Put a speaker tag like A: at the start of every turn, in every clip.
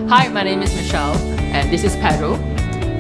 A: Hi, my name is Michelle and this is Pedro.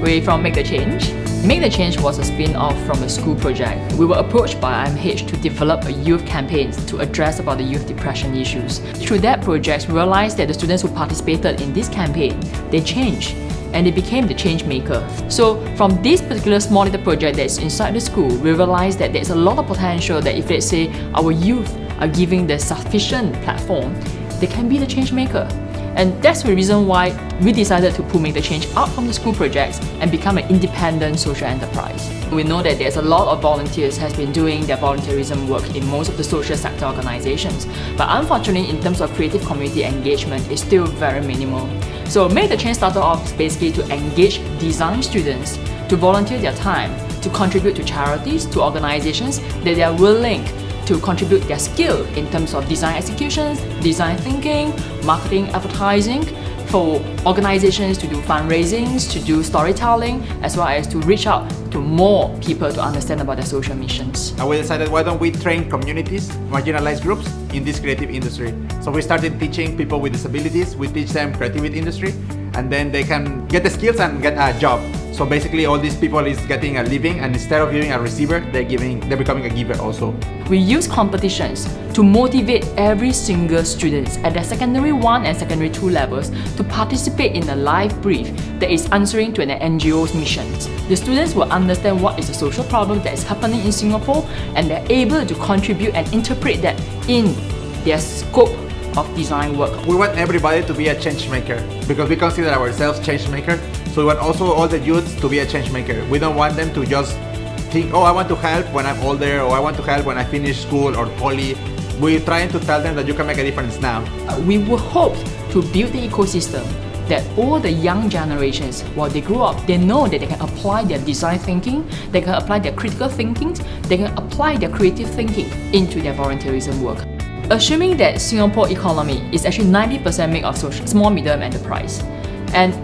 A: We're from Make the Change. Make the Change was a spin-off from a school project. We were approached by IMH to develop a youth campaign to address about the youth depression issues. Through that project, we realized that the students who participated in this campaign, they changed and they became the change maker. So from this particular small little project that's inside the school, we realized that there's a lot of potential that if let's say our youth are giving the sufficient platform, they can be the change maker. And that's the reason why we decided to pull Make the Change out from the school projects and become an independent social enterprise. We know that there's a lot of volunteers has been doing their volunteerism work in most of the social sector organizations, but unfortunately in terms of creative community engagement, it's still very minimal. So Make the Change started off basically to engage design students to volunteer their time, to contribute to charities, to organizations that they are willing to contribute their skill in terms of design executions, design thinking, marketing, advertising, for organizations to do fundraisings, to do storytelling, as well as to reach out to more people to understand about their social missions.
B: And we decided, why don't we train communities, marginalized groups in this creative industry? So we started teaching people with disabilities. We teach them creativity industry, and then they can get the skills and get a job. So basically all these people is getting a living, and instead of being a receiver, they're becoming a giver also.
A: We use competitions to motivate every single student at their secondary 1 and secondary 2 levels to participate in a live brief that is answering to an NGO's missions. The students will understand what is the social problem that is happening in Singapore, and they're able to contribute and interpret that in their scope of design work.
B: We want everybody to be a change maker because we consider ourselves change makers. So we want also all the youths to be a change maker. We don't want them to just think, oh, I want to help when I'm older, or I want to help when I finish school or poly. We're trying to tell them that you can make a difference now.
A: We will hope to build the ecosystem that all the young generations, while they grow up, they know that they can apply their design thinking, they can apply their critical thinking, they can apply their creative thinking into their volunteerism work. Assuming that Singapore economy is actually 90% made of small medium enterprise, and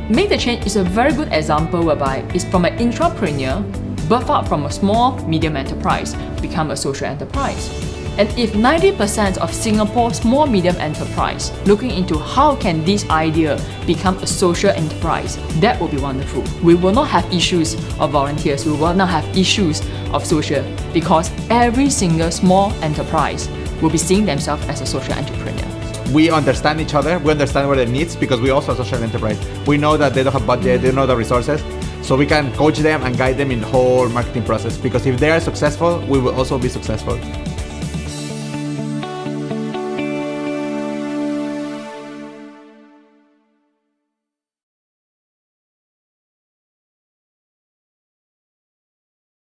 A: Make the Change is a very good example whereby it's from an entrepreneur birthed out from a small medium enterprise become a social enterprise. And if 90% of Singapore's small medium enterprise looking into how can this idea become a social enterprise, that would be wonderful. We will not have issues of volunteers, we will not have issues of social, because every single small enterprise will be seeing themselves as a social entrepreneur.
B: We understand each other, we understand what their needs, because we also are a social enterprise. We know that they don't have budget, they don't know the resources, so we can coach them and guide them in the whole marketing process, because if they are successful, we will also be successful.